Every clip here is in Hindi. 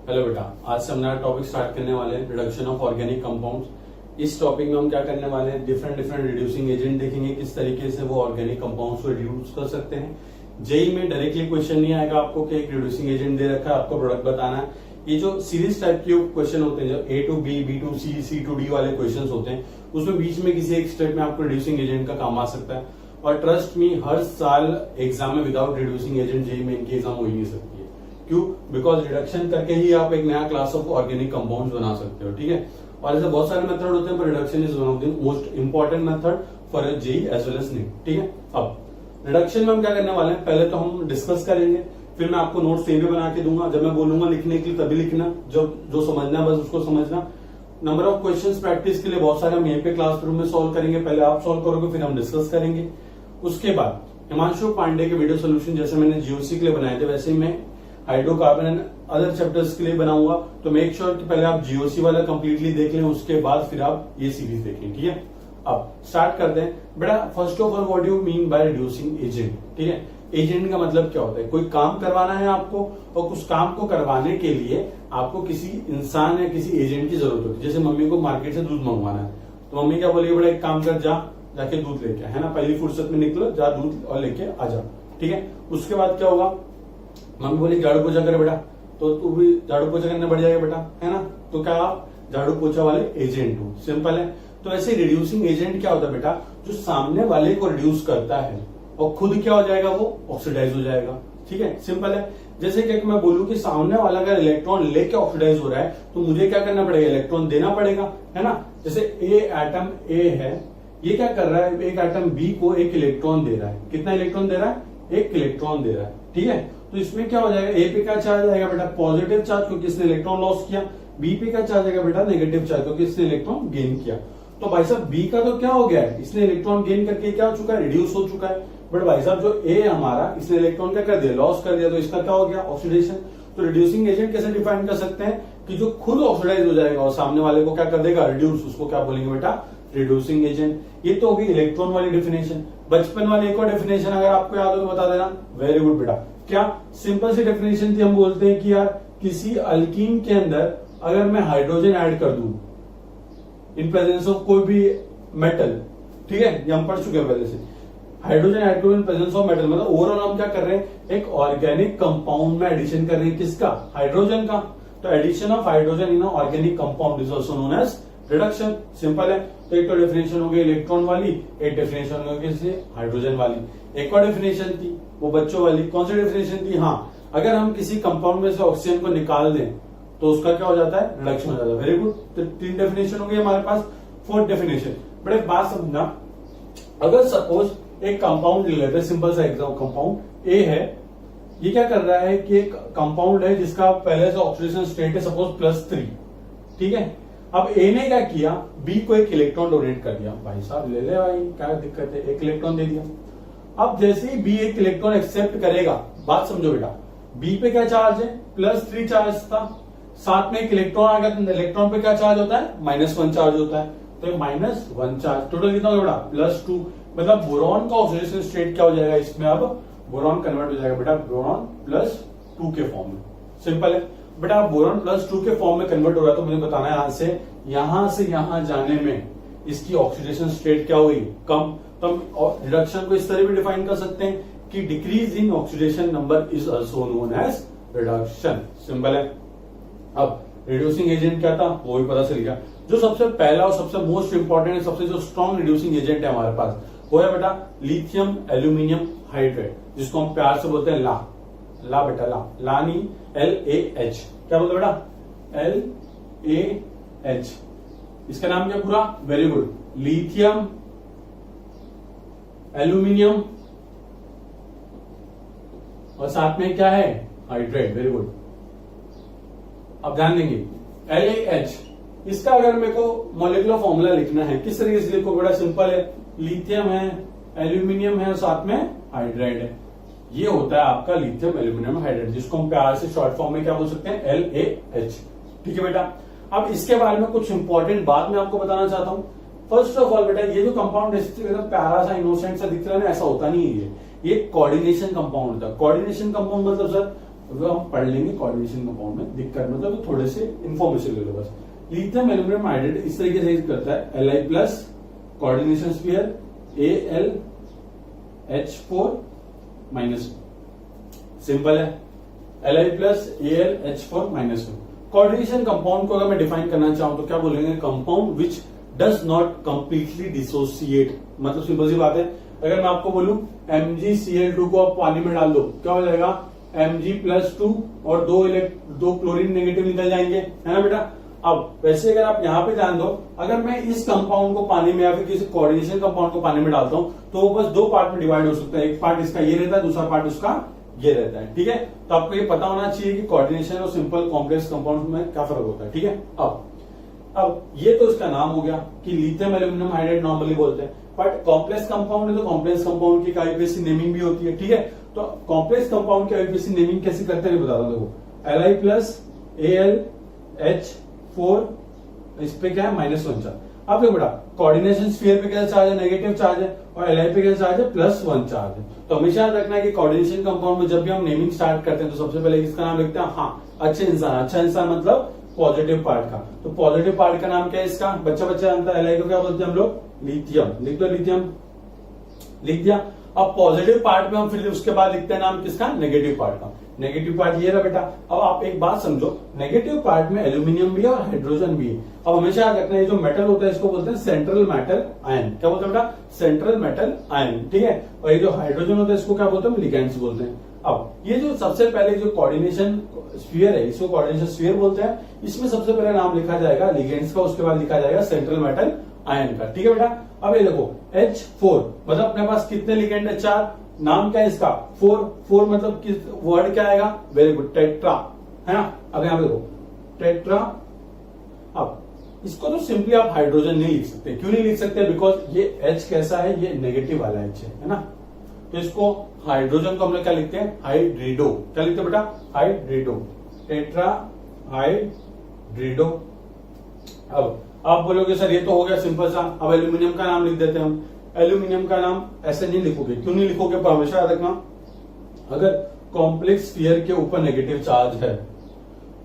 हेलो बेटा, आज से हम नया टॉपिक स्टार्ट करने वाले हैं, रिडक्शन ऑफ ऑर्गेनिक कंपाउंड्स। इस टॉपिक में हम क्या करने वाले हैं, डिफरेंट रिड्यूसिंग एजेंट देखेंगे, किस तरीके से वो ऑर्गेनिक कंपाउंड्स को रिड्यूस कर सकते हैं। जेई में डायरेक्टली क्वेश्चन नहीं आएगा आपको कि एक रिड्यूसिंग एजेंट दे रखा है, आपको प्रोडक्ट बताना है। ये जो सीरीज टाइप के क्वेश्चन होते हैं, जो A to B, B to C, C to D वाले क्वेश्चन होते हैं, उसमें बीच में किसी एक स्टेप में आपको रिड्यूसिंग एजेंट का काम आ सकता है। और ट्रस्ट मी, हर साल एग्जाम में विदाउट रिड्यूसिंग एजेंट जेई में इनकी एग्जाम हो ही नहीं सकती है। क्यों? बिकॉज रिडक्शन करके ही आप एक नया क्लास ऑफ ऑर्गेनिक कंपाउंड्स बना सकते हो, ठीक है। और ऐसे बहुत सारे मेथड होते हैं, पर reduction is one of the most important method for JEE as well as NEET, ठीक है। अब रिडक्शन में हम क्या करने वाले हैं, पहले तो हम डिस्कस करेंगे, फिर मैं आपको नोट्स भी बना के दूंगा। जब मैं बोलूंगा लिखने के लिए तभी लिखना, जो समझना है बस उसको समझना। नंबर ऑफ क्वेश्चंस प्रैक्टिस के लिए बहुत सारे हम यहीं पे क्लासरूम में सॉल्व करेंगे। पहले आप सॉल्व करोगे, फिर हम डिस्कस करेंगे। उसके बाद हिमांशु पांडे के वीडियो सोल्यूशन जैसे मैंने जीओसी के लिए बनाए थे, वैसे ही मैं हाइड्रोकार्बन एंड अदर चैप्टर्स के लिए बनाऊंगा। तो मेक श्योर कि पहले आप जीओसी वाला कंप्लीटली देख लें, उसके बाद फिर आप ये सीरीज देखें, ठीक है। अब स्टार्ट करते हैं बेटा। First of all, what do you mean by reducing agent, ठीक है। एजेंट का मतलब क्या होता है, कोई काम करवाना है आपको, और उस काम को करवाने के लिए आपको किसी इंसान या किसी एजेंट की जरूरत होती है। जैसे मम्मी को मार्केट से दूध मंगवाना है, तो मम्मी क्या बोलेगी, बड़ा एक काम कर, जाके दूध लेके, है ना, पहली फुर्सत में निकलो, जा दूध और लेके आ जा, ठीक है। उसके बाद क्या होगा, मम्मी बोली झाड़ू पोछा करे बेटा, तो तू भी झाड़ू पोछा करने बढ़ जाएगा बेटा, है ना। तो क्या आप झाड़ू पोछा वाले एजेंट हो, सिंपल है। तो ऐसे रिड्यूसिंग एजेंट क्या होता है बेटा, जो सामने वाले को रिड्यूस करता है और खुद क्या हो जाएगा, वो ऑक्सीडाइज हो जाएगा, ठीक है, सिंपल है। जैसे कि मैं बोलूं कि सामने वाला अगर इलेक्ट्रॉन लेके ऑक्सीडाइज हो रहा है, तो मुझे क्या करना पड़ेगा, इलेक्ट्रॉन देना पड़ेगा, है ना। जैसे एटम ए है, ये क्या कर रहा है, एक एटम बी को एक इलेक्ट्रॉन दे रहा है। कितना इलेक्ट्रॉन दे रहा है, एक इलेक्ट्रॉन दे रहा है, ठीक है। तो इसमें क्या हो जाएगा, ए पे क्या चार्ज आएगा बेटा, पॉजिटिव चार्ज, क्योंकि इसने इलेक्ट्रॉन लॉस किया। बी पे क्या चार्ज आएगा बेटा, नेगेटिव चार्ज, क्योंकि इसने इलेक्ट्रॉन गेन किया। तो भाई साहब बी का तो क्या हो गया है, इसने इलेक्ट्रॉन गेन करके क्या हो चुका है, रिड्यूस हो चुका है। बट भाई साहब जो ए हमारा, इसने इलेक्ट्रॉन क्या कर दिया, लॉस कर दिया, तो इसका क्या हो गया, ऑक्सीडेशन। तो रिड्यूसिंग एजेंट कैसे डिफाइन कर सकते हैं, कि जो खुद ऑक्सीडाइज हो जाएगा और सामने वाले को क्या कर देगा, रिड्यूस, उसको क्या बोलेंगे बेटा, रिड्यूसिंग एजेंट। ये तो होगी इलेक्ट्रॉन वाली डेफिनेशन। बचपन वाली एक और डेफिनेशन अगर आपको याद हो तो बता देना। वेरी गुड बेटा। क्या सिंपल सी डेफिनेशन थी, हम बोलते हैं कि यार किसी अल्कीन के अंदर अगर मैं हाइड्रोजन ऐड कर दूं इन प्रेजेंस ऑफ कोई भी मेटल, ठीक है, ये हम पढ़ चुके हैं पहले से। हाइड्रोजन ऐड करो इन प्रेजेंस ऑफ मेटल, मतलब ओवरऑल हम क्या कर रहे हैं, एक ऑर्गेनिक कंपाउंड में एडिशन कर रहे हैं, किसका, हाइड्रोजन का। तो addition of hydrogen in organic compound is also known as reduction, simple है। तो एक तो डेफिनेशन हो गई इलेक्ट्रॉन वाली, एक डेफिनेशन हो गई हाइड्रोजन वाली। एक और डेफिनेशन थी वो बच्चों वाली, कौन सी डेफिनेशन थी, हाँ, अगर हम किसी कंपाउंड में से ऑक्सीजन को निकाल दें तो उसका क्या हो जाता है, रिडक्शन हो जाता है। Very good. तो 3 डेफिनेशन हो गई हमारे पास। 4th डेफिनेशन, बट एक बात समझना, अगर सपोज एक कंपाउंड ले लेते हैं, सिंपल सा एग्जाम, कंपाउंड ए है, ये क्या कर रहा है कि एक कंपाउंड है जिसका पहले से ऑक्सीडेशन स्टेट है सपोज +3, ठीक है। अब ए ने क्या किया, बी को एक इलेक्ट्रॉन डोनेट कर दिया। भाई साहब ले ले भाई, क्या दिक्कत है, एक इलेक्ट्रॉन दे दिया। अब जैसे ही बी एक इलेक्ट्रॉन एक्सेप्ट करेगा, बात समझो बेटा, बी पे क्या चार्ज है, +3 चार्ज था, साथ में एक इलेक्ट्रॉन आ गया, तो इलेक्ट्रॉन पे क्या चार्ज होता है, -1 चार्ज होता है। तो -1 चार्ज, टोटल कितना हो बेटा, +2, मतलब बोरॉन का ऑक्सीडेशन स्टेट क्या हो जाएगा इसमें, अब बोरॉन कन्वर्ट हो जाएगा बेटा बोरॉन +2 के फॉर्म में, सिंपल है बेटा। बोरॉन +2 के फॉर्म में कन्वर्ट हो रहा है, तो मुझे बताना है यहां से यहां जाने में इसकी ऑक्सीडेशन स्टेट क्या हुई, कम। तो हम रिडक्शन को इस तरह भी डिफाइन कर सकते हैं कि decrease in oxidation number is also known as reduction, simple है। अब रिड्यूसिंग एजेंट क्या था वो भी पता चल गया। जो सबसे पहला और सबसे मोस्ट इंपॉर्टेंट, सबसे जो स्ट्रॉन्ग रिड्यूसिंग एजेंट है हमारे पास, वो है बेटा लिथियम एल्यूमिनियम हाइड्रेट, जिसको हम प्यार से बोलते हैं ला बेटा, ला नहीं, LaH, क्या बोलते बेटा, LaH। इसका नाम क्या पूरा, वेरी गुड, लिथियम एल्यूमिनियम और साथ में क्या है, हाइड्रेट, वेरी गुड। अब ध्यान देंगे LaH, इसका अगर मेरे को मॉलिक्यूलर फॉर्मूला लिखना है, किस तरीके से लिखो बेटा, सिंपल है, लिथियम है, एल्यूमिनियम है, साथ में हाइड्रेट है। ये होता है आपका लिथियम एल्यूमिनियम हाइड्रेट, जिसको हम प्यार से शॉर्ट फॉर्म में क्या बोल सकते हैं, LaH, ठीक है बेटा। अब इसके बारे में कुछ इंपॉर्टेंट बात मैं आपको बताना चाहता हूं। फर्स्ट ऑफ ऑल बेटा, ये जो कंपाउंड एकदम प्यारा सा इनोसेंट सा दिख रहा है ना, ऐसा होता नहीं है। ये कोऑर्डिनेशन कंपाउंड होता है। कोऑर्डिनेशन कंपाउंड मतलब सर वो हम पढ़ लेंगे कोऑर्डिनेशन कंपाउंड में, दिक्कत मतलब तो थोड़े से इन्फॉर्मेशन ले लो बस। लिथियम एल्यूमिनियम हाइड्रेट इस तरीके से करता है, Li plus coordination sphere AlH4 minus, simple है, Li plus AlH4 minus. Coordination compound को अगर मैं डिफाइन करना चाहूं तो क्या बोलेंगे, compound which does not completely dissociate. मतलब सिंपल सी बात है, अगर मैं आपको बोलूं MgCl2 को आप पानी में डाल दो, क्या हो जाएगा, Mg+2 और दो क्लोरीन नेगेटिव निकल जाएंगे, है ना बेटा। अब वैसे अगर आप यहां पे ध्यान दो, अगर मैं इस कंपाउंड को पानी में या फिर किसी कोऑर्डिनेशन कंपाउंड को पानी में डालता हूं तो वो बस दो पार्ट में डिवाइड हो सकता है, एक पार्ट इसका ये रहता है, दूसरा पार्ट उसका ये रहता है, ठीक है। तो आपको ये पता होना चाहिए कि कोऑर्डिनेशन और सिंपल कॉम्प्लेक्स कंपाउंड में क्या फर्क होता है, ठीक है। अब ये तो इसका नाम हो गया कि लिथियम एल्यूमिनियम हाइड्रेट नॉर्मली बोलते हैं, बट कॉम्प्लेक्स कंपाउंड है तो कॉम्प्लेक्स कंपाउंड की आईपीएससी नेमिंग भी होती है, ठीक है। तो कॉम्प्लेक्स कंपाउंड की आईपीएससी नेमिंग कैसे करते हैं बताता हूं, देखो Li प्लस AlH4 इस पे क्या है -1 चार्ज। अब देखो बेटा, कोऑर्डिनेशन स्फीयर पे क्या चार्ज है, नेगेटिव चार्ज है, और Li पे क्या चार्ज है, +1 चार्ज है। तो हमेशा याद रखना है कि कोऑर्डिनेशन कंपाउंड में जब भी हम नेमिंग स्टार्ट करते हैं तो सबसे पहले किसका नाम लिखते हैं, हाँ अच्छा इंसान मतलब पॉजिटिव पार्ट का। तो पॉजिटिव पार्ट का नाम क्या है इसका, बच्चा जानता है, Li को क्या बोलते हैं हम लोग, लिथियम। लिख लो लिथियम, लिख दिया। अब पॉजिटिव पार्ट में हम फिर उसके बाद लिखते हैं नाम किसका, नेगेटिव पार्ट का। नेगेटिव पार्ट ये रहा बेटा। अब आप एक बात समझो, नेगेटिव पार्ट में एल्यूमिनियम भी है और हाइड्रोजन भी है। अब हमेशा याद रखना है, जो मेटल होता है इसको बोलते हैं सेंट्रल मेटल आयन। क्या बोलते हैं बेटा, सेंट्रल मेटल आयन, ठीक है। और ये जो हाइड्रोजन होता है इसको क्या बोलते हैं, लिगेंड्स बोलते हैं। अब ये जो सबसे पहले जो कोऑर्डिनेशन स्फीयर है इसको कोऑर्डिनेशन स्फीयर बोलते हैं। इसमें सबसे पहले नाम लिखा जाएगा लिगेंड्स का, उसके बाद लिखा जाएगा सेंट्रल मेटल आयन का, ठीक है बेटा। अब ये देखो H4 मतलब अपने पास कितने लिगेंड है, 4। नाम क्या है इसका, 4 मतलब किस वर्ड क्या आएगा, वेरी गुड, टेट्रा, है ना। अब यहां पे देखो टेट्रा। अब इसको तो सिंपली आप हाइड्रोजन नहीं लिख सकते, क्यों नहीं लिख सकते, बिकॉज ये H कैसा है, ये नेगेटिव वाला H है ना। तो इसको हाइड्रोजन को हम लोग क्या लिखते हैं, हाइड्रिडो। क्या लिखते हैं बेटा, हाइड्रिडो, टेट्रा हाइड्रिडो। अब आप बोलोगे सर ये तो हो गया सिंपल सा, अब एल्यूमिनियम का नाम लिख देते हैं हम। एल्यूमिनियम का नाम ऐसे नहीं लिखोगे, क्यों नहीं लिखोगे, पर हमेशा याद रखना, अगर कॉम्प्लेक्स स्फीयर के ऊपर नेगेटिव चार्ज है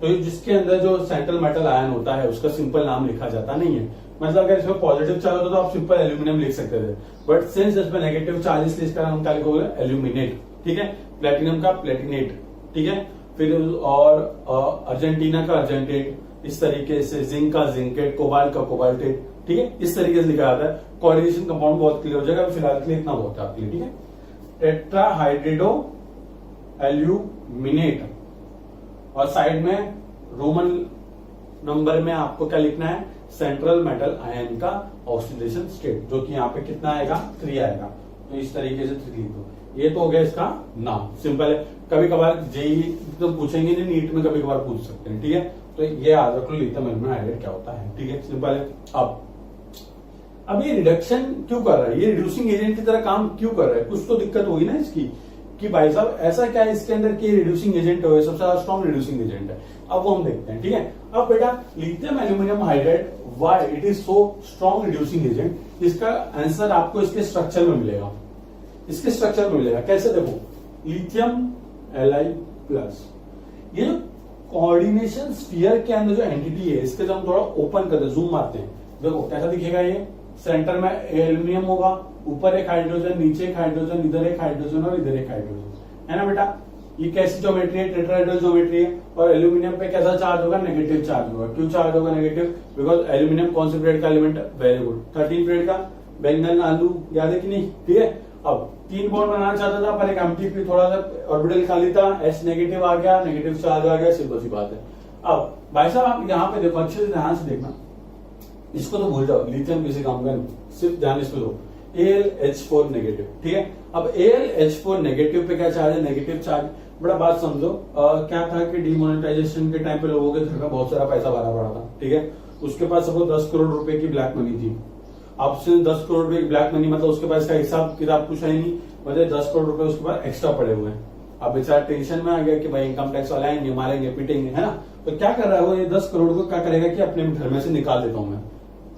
तो जिसके अंदर जो सेंट्रल मेटल आयन होता है उसका सिंपल नाम लिखा जाता नहीं है। मतलब अगर इसमें पॉजिटिव चार्ज होता तो आप सिंपल एल्यूमिनियम लिख सकते थे, बट सिंस इसमें नेगेटिव चार्ज इसलिए इसका नाम क्या लिखोगे, एल्यूमिनेट, ठीक है। प्लेटिनम का प्लेटिनेट, ठीक है। फिर और अर्जेंटीना का अर्जेंटेट, इस तरीके से जिंक का जिंकेट, कोबाल्ट का कोबाल्टेट, ठीक है। इस तरीके से लिखा जाता है। कोऑर्डिनेशन कंपाउंड बहुत क्लियर हो जाएगा, फिलहाल के लिए इतना बहुत है आपके लिए, ठीक है। टेट्राहाइड्रिडो एल्यूमिनेट, और साइड में रोमन नंबर में आपको क्या लिखना है, सेंट्रल मेटल आयन का ऑक्सीडेशन स्टेट, जो कि यहाँ पे कितना आएगा, 3 आएगा। तो इस तरीके से 3 लिख दो। ये तो हो गया इसका नाम, सिंपल है। कभी कभार जेई तो पूछेंगे नहीं, नीट में कभी कभार पूछ सकते हैं, ठीक है। तो ये याद रख लो लिथियम एल्यूमिनियम हाइड्रेट क्या होता है, ठीक है, सिंपल है। अब ये रिडक्शन क्यों कर रहा है, ये रिड्यूसिंग एजेंट की तरह काम क्यों कर रहा है, कुछ तो दिक्कत होगी ना इसकी, कि भाई साहब ऐसा क्या है इसके अंदर कि रिड्यूसिंग एजेंट हो, सबसे ज्यादा स्ट्रॉन्ग रिड्यूसिंग एजेंट है। अब वो हम देखते हैं, ठीक है। अब बेटा lithium aluminium hydrate why it is so strong reducing agent, इसका आंसर आपको इसके स्ट्रक्चर में मिलेगा। इसके स्ट्रक्चर में मिलेगा कैसे, देखो लिथियम Li+, ये जो कोऑर्डिनेशन स्फीयर के अंदर जो एंटिटी है इसके जब हम थोड़ा ओपन करते हैं, जूम मारते हैं, देखो कैसा दिखेगा। ये सेंटर में एल्यूमिनियम होगा, ऊपर एक हाइड्रोजन, नीचे एक हाइड्रोजन, इधर एक हाइड्रोजन और इधर एक हाइड्रोजन, है ना बेटा। ये कैसी ज्योमेट्री है, टेट्राहेड्रल ज्योमेट्री है। और एल्यूमिनियम पे कैसा चार्ज होगा, नेगेटिव चार्ज होगा। क्यों चार्ज होगा नेगेटिव, बिकॉज एल्यूमिनियम कौन से पीरियड का एलिमेंट है, वेरी गुड 13 पीरियड का, बैंगन आलू, याद है कि नहीं, ठीक है। अब 3 बॉन्ड बनाना चाहता था पर एक एम्प्टी थोड़ा सा ऑर्बिटल खाली था, H नेगेटिव आ गया, नेगेटिव चार्ज आ गया, सिंपल सी बात है। अब भाई साहब आप यहाँ पे देखो, अच्छे से ध्यान से देखना, इसको तो भूल जाओ, लिथियम किसी काम का नहीं, सिर्फ ध्यान इसमें दो, AlH4 नेगेटिव, ठीक है। अब AlH4 नेगेटिव पे क्या चार्ज है, नेगेटिव चार्ज। बड़ा बात समझो, क्या था कि डिमोनेटाइजेशन के टाइम पे लोगों के घर में बहुत सारा पैसा भरा पड़ा था, ठीक है। उसके पास सपोज 10 करोड़ रुपए की ब्लैक मनी थी। आपसे 10 करोड़ रुपए की ब्लैक मनी, मतलब उसके पास का हिसाब किताब कुछ है नहीं, मतलब 10 करोड़ रुपए उसके पास एक्स्ट्रा पड़े हुए हैं। अब बेचारा टेंशन में आ गया कि भाई इनकम टैक्स वाले आएंगे, मारेंगे, पीटेंगे, है ना। तो क्या कर रहा है वो, ये 10 करोड़ को क्या करेगा कि अपने घर में से निकाल देता हूं मैं,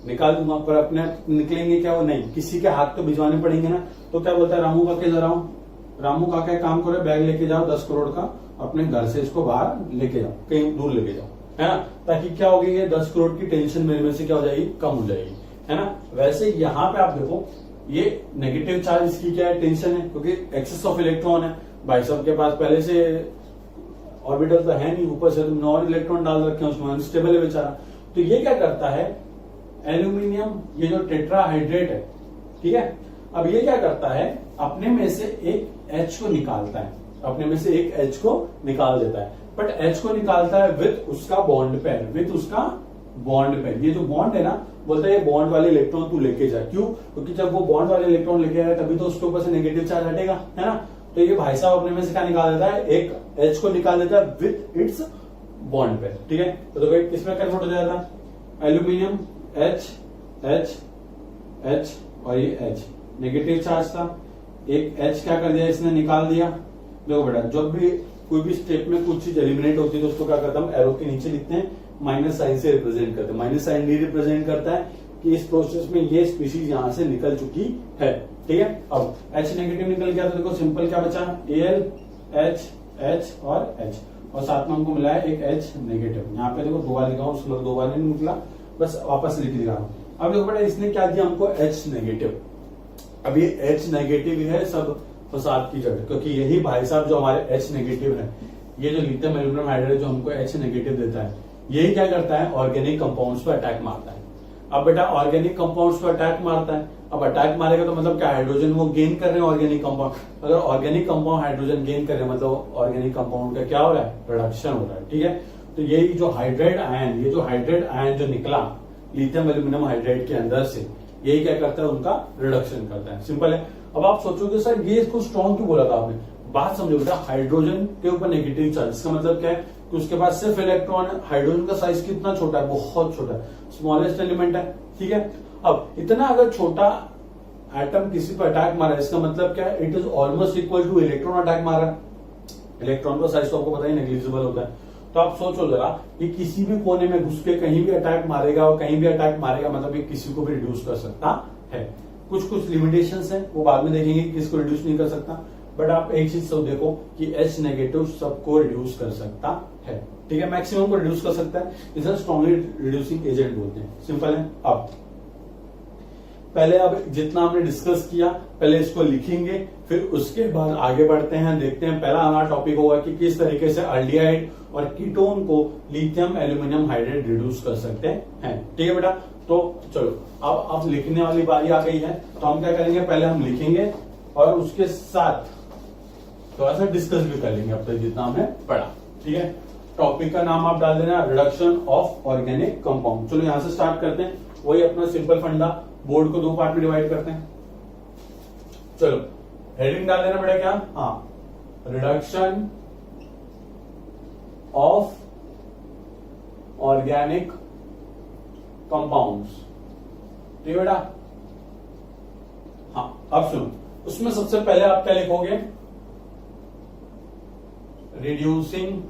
निकाल दूंगा, पर अपने निकलेंगे क्या वो नहीं, किसी के हाथ तो भिजवाने पड़ेंगे ना। तो क्या बोलता है, रामू काके जरा, रामू काका काम करो, बैग लेके जाओ 10 करोड़ का अपने घर से इसको बाहर लेके जाओ, कहीं दूर लेके जाओ, है ना, ताकि क्या होगी, ये 10 करोड़ की टेंशन मेरे में से क्या हो जाएगी, कम हो जाएगी, है ना। वैसे यहाँ पे आप देखो ये नेगेटिव चार्ज इसकी क्या है, टेंशन है, क्योंकि एक्सेस ऑफ इलेक्ट्रॉन है। भाई साहब के पास पहले से ऑर्बिटल तो है नहीं, ऊपर से तुमने और इलेक्ट्रॉन डाल रखे हैं उसमें, अनस्टेबल है बेचारा। तो ये क्या करता है, एल्यूमिनियम ये जो टेट्राहाइड्रेट है, ठीक है, अब ये क्या करता है, अपने में से एक H को निकालता है, अपने में से एक H को निकाल देता है, बट H को निकालता है विथ उसका बॉन्ड पेयर, विथ उसका बॉन्ड पेयर। ये जो बॉन्ड है ना, बोलता है ये बॉन्ड वाले इलेक्ट्रॉन तू लेके जा, क्यों, क्योंकि जब वो बॉन्ड वाले इलेक्ट्रॉन लेके आएगा तभी तो उसके ऊपर से नेगेटिव चार्ज हटेगा, है ना। तो ये भाई साहब अपने में से क्या निकाल देता है, एक H को निकाल देता है विथ इट्स बॉन्ड पेयर, ठीक है। तो देखो किसमें कन्वर्ट हो जाएगा, एल्यूमिनियम H और ये H नेगेटिव चार्ज था, एक H क्या कर दिया इसने, निकाल दिया। देखो बेटा, जब भी कोई भी स्टेप में कुछ चीज एलिमिनेट होती है तो उसको क्या करता है, हम एरो के नीचे लिखते हैं, माइनस साइन से रिप्रेजेंट करते हैं। माइनस साइन ये रिप्रेजेंट करता है कि इस प्रोसेस में ये स्पीशीज यहां से निकल चुकी है, ठीक है। अब H नेगेटिव निकल गया तो देखो सिंपल क्या बचा, Al H और H, और साथ में हमको मिला है एक H नेगेटिव। यहाँ पे देखो 2 बार लिखा हूँ, उसमें 2 बार नहीं निकला, बस वापस लिख दिया हूँ। अब देखो बेटा, इसने क्या दिया हमको, H नेगेटिव। अब ये H नेगेटिव है सब फसाद की जड़, क्योंकि यही भाई साहब जो हमारे H नेगेटिव है, ये जो लिथियम एल्यूमिनियम हाइड्राइड जो हमको H नेगेटिव देता है, यही क्या करता है, ऑर्गेनिक कंपाउंड्स पर अटैक मारता है। अब बेटा ऑर्गेनिक कंपाउंड्स पर अटैक मारता है, अब अटैक मारेगा तो मतलब क्या, हाइड्रोजन वो गेन कर रहे हैं ऑर्गेनिक कंपाउंड। अगर ऑर्गेनिक कंपाउंड हाइड्रोजन गेन कर रहे हैं मतलब ऑर्गेनिक कंपाउंड का क्या हो रहा है, रिडक्शन हो रहा है, ठीक है। तो यही जो हाइड्राइड आयन, ये जो हाइड्राइड आयन जो निकला लिथियम एल्यूमिनियम हाइड्राइड के अंदर से, यही क्या करता है, उनका रिडक्शन करता है, सिंपल है। अब आप सोचोगे सर ये इसको स्ट्रॉन्ग क्यों बोला था आपने, बात समझो बेटा, हाइड्रोजन के ऊपर नेगेटिव चार्ज, इसका मतलब क्या है कि उसके पास सिर्फ इलेक्ट्रॉन है। हाइड्रोजन का साइज कितना छोटा है, बहुत छोटा है, स्मॉलेस्ट एलिमेंट है, ठीक है। अब इतना अगर छोटा एटम किसी पर अटैक मारा, इसका मतलब क्या है, it is almost equal two electron attack मारा। इलेक्ट्रॉन का साइज तो आपको पता ही नेग्लिजिबल होता है। तो आप सोचो जरा, ये किसी भी कोने में घुस के कहीं भी अटैक मारेगा, और कहीं भी अटैक मारेगा मतलब ये किसी को भी रिड्यूस कर सकता है। कुछ लिमिटेशंस है, वो बाद में देखेंगे किसको रिड्यूस नहीं कर सकता, बट आप एक चीज सब देखो कि H नेगेटिव सबको रिड्यूस कर सकता है, ठीक है, मैक्सिमम को रिड्यूस कर सकता है, इसे स्ट्रॉन्गली रिड्यूसिंग एजेंट बोलते हैं, सिंपल है। अब पहले अब जितना हमने डिस्कस किया, पहले इसको लिखेंगे, फिर उसके बाद आगे बढ़ते हैं, देखते हैं। पहला हमारा टॉपिक होगा कि किस तरीके से अल्डिहाइड और कीटोन को लिथियम एल्यूमिनियम हाइड्राइड रिड्यूस कर सकते हैं, ठीक है बेटा। तो चलो अब लिखने वाली बारी आ गई है, तो हम क्या करेंगे, पहले हम लिखेंगे और उसके साथ थोड़ा सा डिस्कस भी कर लेंगे अब तक जितना हमने पढ़ा, ठीक है। टॉपिक का नाम आप डाल देना रिडक्शन ऑफ ऑर्गेनिक कंपाउंड। चलो यहां से स्टार्ट करते हैं, वही अपना सिंपल फंडा, बोर्ड को 2 पार्ट में डिवाइड करते हैं। चलो हेडिंग डाल देना पड़ेगा क्या, हाँ, रिडक्शन ऑफ ऑर्गेनिक कंपाउंड्स, ठीक है बेटा। हाँ अब सुनो, उसमें सबसे पहले आप क्या लिखोगे, रिड्यूसिंग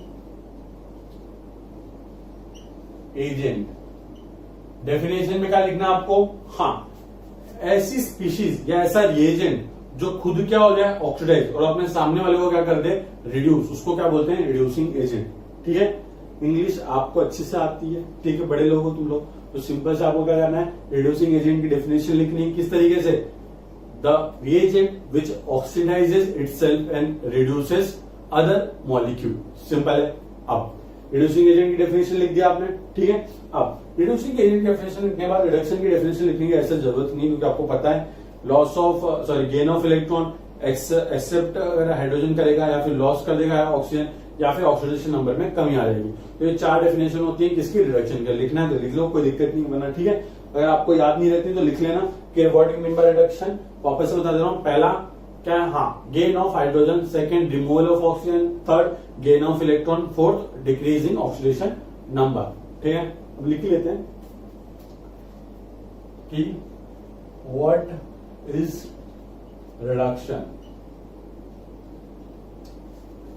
एजेंट। डेफिनेशन में क्या लिखना आपको, हाँ, ऐसी स्पीशीज या ऐसा रिएजेंट जो खुद क्या हो जाए, ऑक्सीडाइज, और अपने सामने वाले को क्या कर दे, रिड्यूस, उसको क्या बोलते हैं, रिड्यूसिंग एजेंट, ठीक है। इंग्लिश आपको अच्छे से आती है, ठीक है, बड़े लोग हो तुम लोग, तो सिंपल से आपको क्या करना है, रिड्यूसिंग एजेंट की डेफिनेशन लिखनी है, किस तरीके से, the reagent which oxidises itself and reduces other molecule, simple है। अब रिड्यूसिंग एजेंट की डेफिनेशन लिख दिया आपने, ठीक है। अब रिड्यूसिंग एजेंट की डेफिनेशन लिखने के बाद रिडक्शन की डेफिनेशन लिखने की ऐसा जरूरत नहीं, क्योंकि आपको पता है loss of gain of electron except अगर हाइड्रोजन करेगा या फिर लॉस कर देगा ऑक्सीजन, या फिर ऑक्सीडेशन नंबर में कमी आ जाएगी। तो ये 4 डेफिनेशन होती है किसकी, रिडक्शन का। लिखना है तो लिख लो, कोई दिक्कत नहीं बना, ठीक है। अगर आपको याद नहीं रहती तो लिख लेना कि what you mean by reduction. वापस से बता दे रहा हूं, पहला क्या है, हाँ, gain of hydrogen, second removal of oxygen, third gain of electron, fourth decreasing oxidation number, ठीक है। अब लिख लेते हैं कि व्हाट इज रिडक्शन,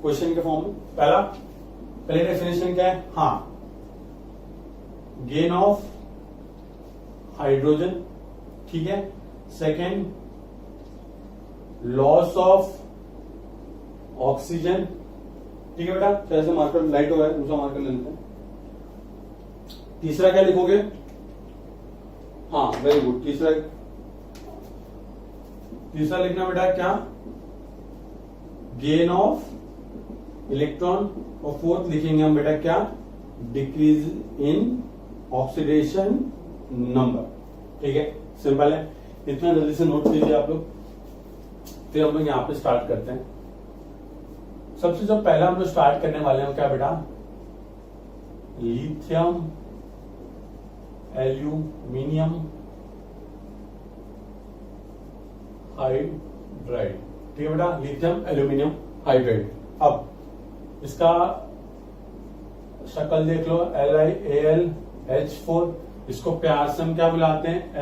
क्वेश्चन के फॉर्म में। पहले डेफिनेशन क्या है, हाँ, गेन ऑफ हाइड्रोजन, ठीक है। सेकेंड, लॉस ऑफ ऑक्सीजन, ठीक है बेटा, तो ऐसे मार्कर लाइट हो रहा है, दूसरा मार्कर ले लेते हैं। तीसरा क्या लिखोगे? हाँ वेरी गुड, तीसरा लिखना बेटा क्या? Gain of electron. और फोर्थ लिखेंगे हम बेटा क्या? Decrease in oxidation number. ठीक है, सिंपल है, इतना जल्दी से नोट कीजिए आप लोग। फिर हम लोग यहां पे स्टार्ट करते हैं। सबसे जो पहला हम लोग स्टार्ट करने वाले हैं क्या बेटा? Lithium aluminium hydride. ठीक है बेटा, लिथियम एल्यूमिनियम हाइड्राइड। अब इसका शक्ल देख लो, LiAlH4। इसको प्यार से हम क्या बुलाते हैं?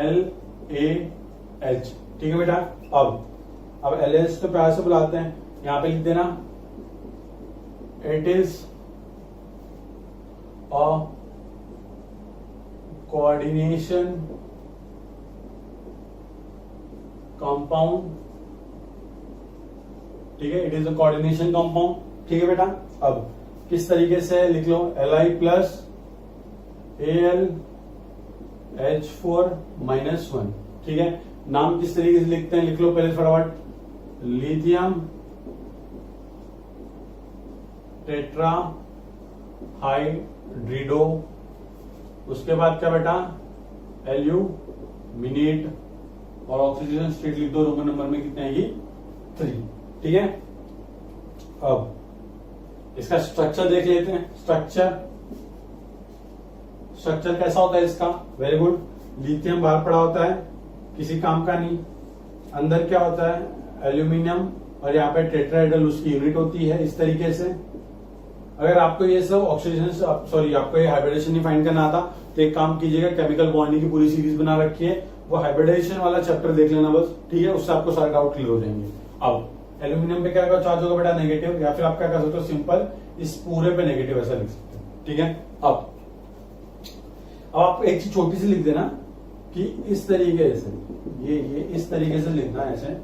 LaH। ठीक है बेटा, अब LaH तो प्यार से बुलाते हैं, यहां पे लिख देना it is a coordination compound. ठीक है, it is a coordination compound. ठीक है बेटा, अब किस तरीके से लिख लो? Li+AlH4-1। ठीक है, नाम किस तरीके से लिखते हैं? लिख लो पहले फटाफट, लिथियम टेट्रा हाइड्रिडो। उसके बाद क्या बेटा? एल्यूमिनेट। और ऑक्सीजन स्टेट लिख दो, रोमन नंबर में कितने आएगी? 3। ठीक है, अब इसका स्ट्रक्चर देख लेते हैं। स्ट्रक्चर कैसा होता है इसका? वेरी गुड, लिथियम बाहर पड़ा होता है, किसी काम का नहीं। अंदर क्या होता है? एल्यूमिनियम, और यहाँ पे टेट्राहेड्रल उसकी यूनिट होती है इस तरीके से। अगर आपको ये सब ऑक्सीजन आपको ये हाइब्रिडेशन नहीं फाइंड करना आता तो एक काम कीजिएगा, केमिकल बॉन्डिंग की पूरी सीरीज बना रखी है, वो हाइब्रिडेशन वाला चैप्टर देख लेना बस। ठीक है, उससे आपको सारे डाउट क्लियर हो जाएंगे। अब एल्यूमिनियम पे क्या चार्ज होगा बेटा? नेगेटिव, या फिर आप क्या कर सकते हो? सिंपल इस पूरे पे नेगेटिव ऐसा लिख सकते हो। ठीक है, अब आप एक चीज छोटी सी लिख देना कि इस तरीके से ये इस तरीके से लिखना, ऐसे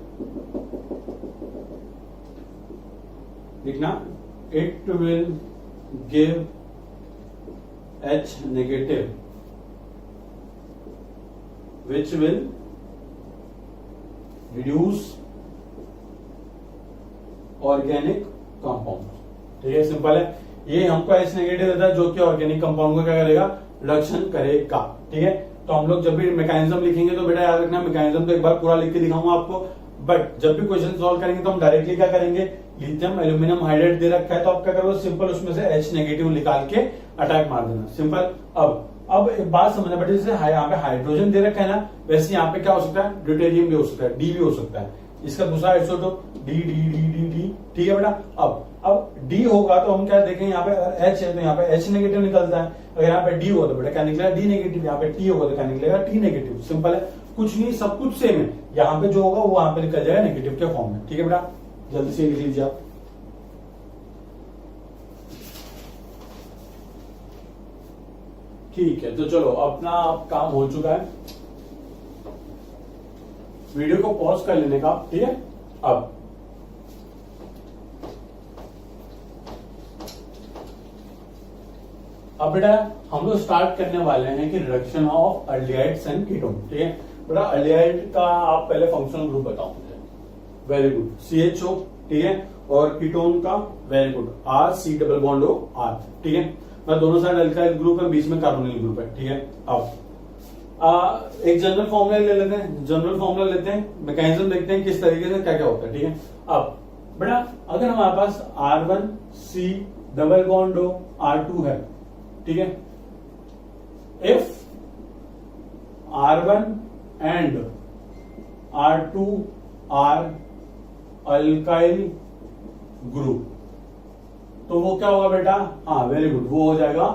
लिखना, it will give H negative which will reduce organic compound. ठीक है, सिंपल है, ये हमको H नेगेटिव देता है जो कि ऑर्गेनिक कंपाउंड को क्या करेगा? रिडक्शन करेगा। ठीक है, तो हम लोग जब भी मैकेनिज्म लिखेंगे तो बेटा याद रखना, मैकेनिज्म तो एक बार पूरा लिख के दिखाऊंगा आपको, बट जब भी क्वेश्चन सॉल्व करेंगे तो हम डायरेक्टली क्या करेंगे? लिथियम एल्यूमिनियम हाइड्राइड दे रखा है तो आप क्या करोगे? सिंपल उसमें से H नेगेटिव निकाल के अटैक मार देना, सिंपल। अब एक बात समझना बेटा, जैसे यहाँ पे हाइड्रोजन दे रखा है ना, वैसे यहाँ पे क्या हो सकता है? ड्यूटेरियम भी हो सकता है, डी भी हो सकता है। इसका दूसरा isotope D D D D D. ठीक है बेटा, अब डी होगा तो हम क्या देखेंगे? यहाँ पे H है तो यहाँ पे H नेगेटिव निकलता है। अगर यहाँ पे डी होगा तो बेटा क्या निकलेगा? D negative. यहाँ पे टी होगा तो क्या निकलेगा? T negative. सिंपल है, कुछ नहीं, सब कुछ सेम है। यहाँ पे जो होगा वो वहां पे निकल जाएगा नेगेटिव के फॉर्म में। ठीक है बेटा, जल्दी से लिख लीजिए आप। ठीक है, तो चलो अपना काम हो चुका है, वीडियो को पॉज कर लेने का। ठीक है, अब बेटा हम लोग स्टार्ट करने वाले हैं कि reduction of aldehydes and ketone. ठीक है बेटा, अल्डिहाइड का आप पहले फंक्शनल ग्रुप बताओ मुझे। Very good, CHO। ठीक है, और कीटोन का वेरी गुड, RC≡R। ठीक है, मैं दोनों साइड अल्काइल ग्रुप है, बीच में कार्बोनिल ग्रुप है। ठीक है, अब एक जनरल फॉर्मूला ले लेते हैं, मैकेनिज्म देखते हैं किस तरीके से क्या क्या होता है। ठीक है, अब बेटा अगर हमारे पास R1C≡R2 है, ठीक है, if R1 and R2 are alkyl group, तो वो क्या होगा बेटा? हाँ वेरी गुड, वो हो जाएगा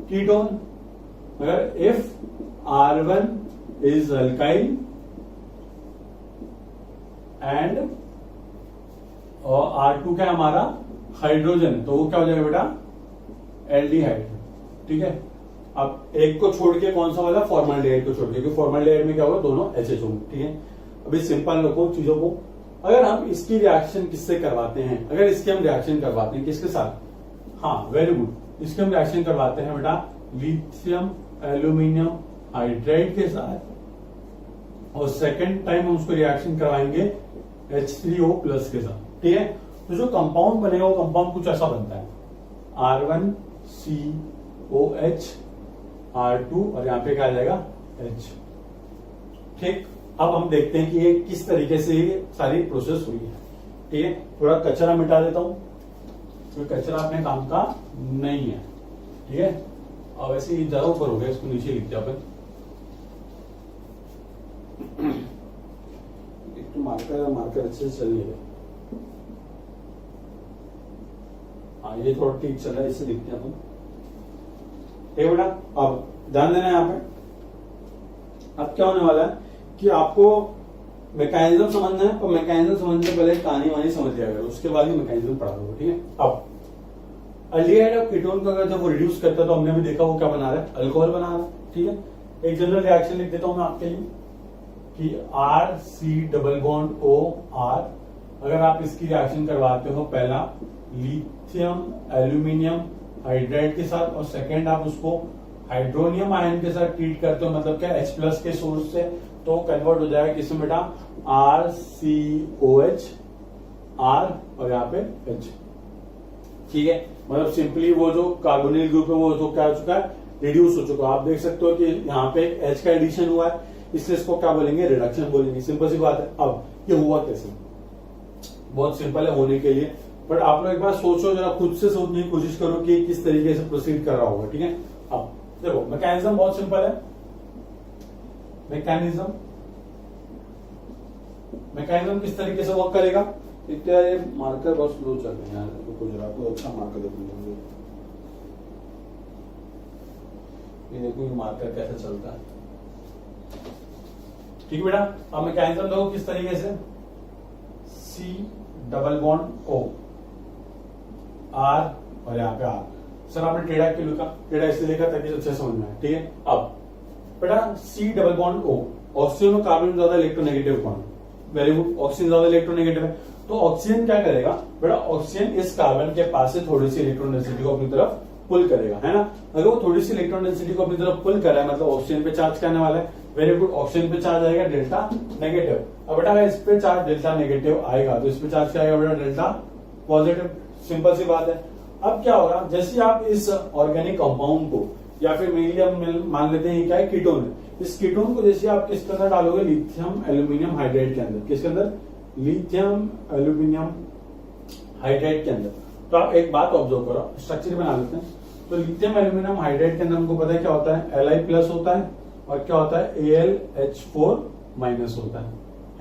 कीटोन। अगर if R1 is alkyl and R2 क्या हमारा? हाइड्रोजन, तो वो क्या हो जाएगा बेटा? एल्डिहाइड। ठीक है, अब एक को छोड़ के कौन सा वाला? फॉर्मल्डिहाइड को छोड़ के, क्योंकि फॉर्मल्डिहाइड में क्या होगा? दोनों HH होंगे। ठीक है, अभी सिंपल रखो चीजों को। अगर हम इसकी रिएक्शन किससे करवाते हैं? अगर इसकी हम रिएक्शन करवाते हैं किसके साथ? हाँ वेरी गुड, इसके हम रिएक्शन करवाते हैं बेटा लिथियम एल्यूमिनियम हाइड्राइड के साथ, और सेकेंड टाइम हम उसको रिएक्शन करवाएंगे H3O प्लस के साथ। ठीक है, तो जो कंपाउंड बनेगा वो कंपाउंड कुछ ऐसा बनता है R1COH R2 और यहाँ पे क्या आ जाएगा H। ठीक, अब हम देखते हैं कि ये किस तरीके से ये सारी प्रोसेस हुई है। ठीक है, थोड़ा कचरा मिटा देता हूं, तो कचरा अपने काम का नहीं है। ठीक है, अब ऐसे ही ज्यादा ऊपर हो गया, इसको नीचे लिखते हैं अपन। एक तो मार्कर अच्छे से चलिए, हाँ ये थोड़ा ठीक चल रहा है, इससे लिखते हैं अपन। ठीक बेटा, अब ध्यान देना है यहाँ पे। अब क्या होने वाला है कि आपको मैकेनिज्म समझना है, और मैकेनिज्म समझने से पहले कहानी वानी समझ लिया करो, उसके बाद ही मैकेनिज्म पढ़ा दो। ठीक है, अब अल्डिहाइड और कीटोन को अगर जब वो रिड्यूस करता है तो हमने भी देखा वो क्या बना रहा है, अल्कोहल बना रहा है। ठीक है, एक जनरल रिएक्शन लिख देता हूं मैं आपके लिए कि RC≡OR। अगर आप इसकी रिएक्शन करवाते हो पहला लिथियम एल्यूमिनियम हाइड्राइड के साथ, और सेकेंड आप उसको हाइड्रोनियम आयन के साथ ट्रीट करते हो, मतलब क्या H प्लस के सोर्स से, तो कन्वर्ट हो जाएगा किसमें बेटा RCOH R और यहाँ पे H। ठीक है, मतलब सिंपली वो जो कार्बोनिल ग्रुप है वो तो क्या हो चुका है, रिड्यूस हो चुका है। आप देख सकते हो कि यहाँ पे H का एडिशन हुआ है, इसलिए इसको क्या बोलेंगे, रिडक्शन बोलेंगे। सिंपल सी बात है। अब ये हुआ कैसे, बहुत सिंपल है होने के लिए, बट आप लोग एक बार सोचो, जरा खुद से सोचने की कोशिश करो कि किस तरीके से प्रोसीड कर रहा होगा। ठीक है, अब देखो मैकेनिज्म बहुत सिंपल है। मैकेनिज्म किस तरीके से वर्क करेगा, क्या ये मार्कर बहुत स्लो चल रहे हैं यार, गुजरात को अच्छा मार्कर देखो, ये देखो ये मार्कर कैसे चलता है। ठीक बेटा, अब मैकेनिज्म देखो किस तरीके से, C≡O R और यहाँ पे R। सर आपने टेढ़ा क्यों लिखा, टेढ़ा इसलिए लिखा ताकि अच्छे समझ में आए। ठीक है, अब बेटा C≡O, ऑक्सीजन और कार्बन ज्यादा इलेक्ट्रोनेगेटिव कौन, वेरी गुड, ऑक्सीजन ज्यादा इलेक्ट्रोनेगेटिव है, तो ऑक्सीजन क्या करेगा बेटा, ऑक्सीजन इस कार्बन के पास से थोड़ी सी इलेक्ट्रॉन डेंसिटी को अपनी तरफ पुल करेगा, है ना। अगर वो थोड़ी सी इलेक्ट्रॉन डेंसिटी को अपनी तरफ पुल कर रहा है, मतलब ऑक्सीजन पे चार्ज करने वाला है, वेरी गुड, ऑक्सीजन पे चार्ज आएगा डेल्टा नेगेटिव। अब बेटा अगर इस पे चार्ज डेल्टा नेगेटिव आएगा तो इस पे चार्ज क्या आएगा बेटा, डेल्टा पॉजिटिव। सिंपल सी बात है। अब क्या होगा, जैसे आप इस ऑर्गेनिक कंपाउंड को, या फिर मेनली हम मान लेते हैं क्या है, कीटोन है, इस कीटोन को जैसे आप किसके अंदर डालोगे, लिथियम एल्यूमिनियम हाइड्राइड के अंदर, किसके अंदर, लिथियम एल्यूमिनियम हाइड्राइड के अंदर, तो आप एक बात ऑब्जर्व करो, स्ट्रक्चर बना लेते हैं। तो लिथियम एल्यूमिनियम हाइड्राइड के अंदर हमको पता है क्या होता है, Li प्लस होता है, और क्या होता है, AlH4 माइनस होता है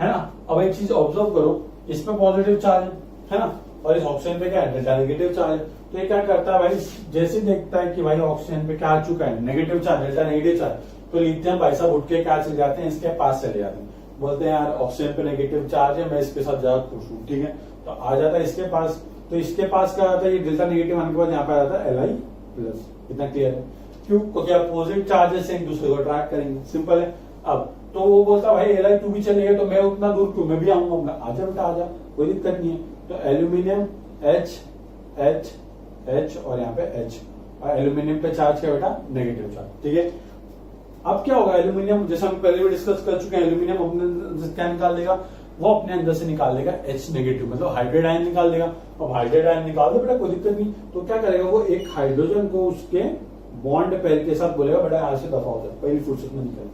ना। अब एक चीज ऑब्जर्व करो, इसमें पॉजिटिव चार्ज है ना, और इस ऑक्सीजन पे क्या है, डेल्टा नेगेटिव चार्ज। तो ये क्या करता है भाई, जैसे देखता है कि भाई ऑक्सीजन पे क्या आ चुका है, negative charge, delta negative charge, तो लिथियम भाई साहब उठ के क्या चले जाते हैं, इसके पास चले जाते हैं, बोलते हैं यार ऑक्सीजन पे नेगेटिव चार्ज है, मैं इसके साथ ज्यादा खुश हूँ। ठीक है, तो आ जाता है इसके पास, तो इसके पास क्या आता है, ये डेल्टा नेगेटिव आने के बाद यहाँ पे आ जाता है Li प्लस। इतना क्लियर है, क्यों, क्योंकि अपोजिट चार्जेस एक दूसरे को अट्रैक्ट करेंगे, सिंपल है। अब तो वो बोलता भाई Li तू भी चलेगा तो मैं उतना दूर क्यों, मैं भी आऊंगा, आजा बेटा आजा, कोई दिक्कत नहीं है। तो एल्यूमिनियम H H H और यहाँ पे H, और एल्यूमिनियम पे चार्ज क्या बेटा, नेगेटिव चार्ज। ठीक है, अब क्या होगा, एल्यूमिनियम जैसे हम पहले भी डिस्कस कर चुके हैं, एल्यूमिनियम अपने क्या निकाल देगा, वो अपने अंदर से निकाल देगा H नेगेटिव, मतलब हाइड्राइड आयन निकाल देगा। अब हाइड्राइड आयन निकाल दो बेटा, कोई दिक्कत नहीं, तो क्या करेगा वो, एक हाइड्रोजन को उसके बॉन्ड पेयर के साथ बोलेगा बेटा यहाँ से दफा हो जाए, पहली फुर्सत में निकल,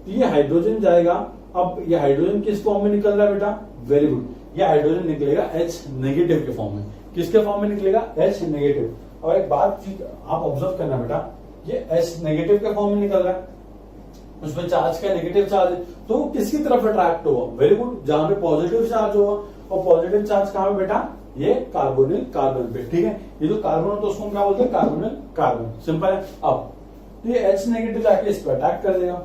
तो ये हाइड्रोजन जाएगा। अब ये हाइड्रोजन किस फॉर्म में निकल रहा है बेटा, वेरी गुड, ये हाइड्रोजन निकलेगा H नेगेटिव के फॉर्म में। किसके फॉर्म में निकलेगा, H नेगेटिव। और एक बात आप ऑब्जर्व करना बेटा, ये H नेगेटिव के फॉर्म में निकल रहा है, उसमें चार्ज का नेगेटिव चार्ज है, तो वो किसकी तरफ अट्रैक्ट होगा, वेरी गुड, जहां पे पॉजिटिव चार्ज होगा। और पॉजिटिव चार्ज कहां पे बेटा, ये कार्बोनिल कार्बन पे। ठीक है, ये जो कार्बन है तो उसको क्या बोलते हैं, कार्बोनिल कार्बन, सिंपल है। अब तो ये H नेगेटिव जाके इस पर अटैक कर देगा,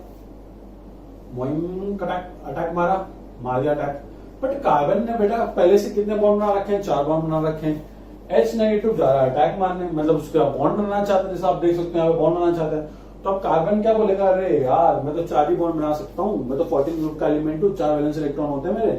अटैक मार दिया अटैक। बट कार्बन ने बेटा पहले से कितने बॉन्ड बना रखे हैं, 4 बॉन्ड बना रखे हैं। H नेगेटिव जा रहा है अटैक मारने, मतलब उसका बॉन्ड बनाना चाहता है, जैसे आप देख सकते हैं बॉन्ड बनाना चाहता है, तो अब कार्बन क्या बोलेगा, अरे यार मैं तो 4 ही बॉन्ड बना सकता हूँ, मैं तो 14 ग्रुप का एलिमेंट हूँ, 4 वैलेंस इलेक्ट्रॉन होते हैं मेरे,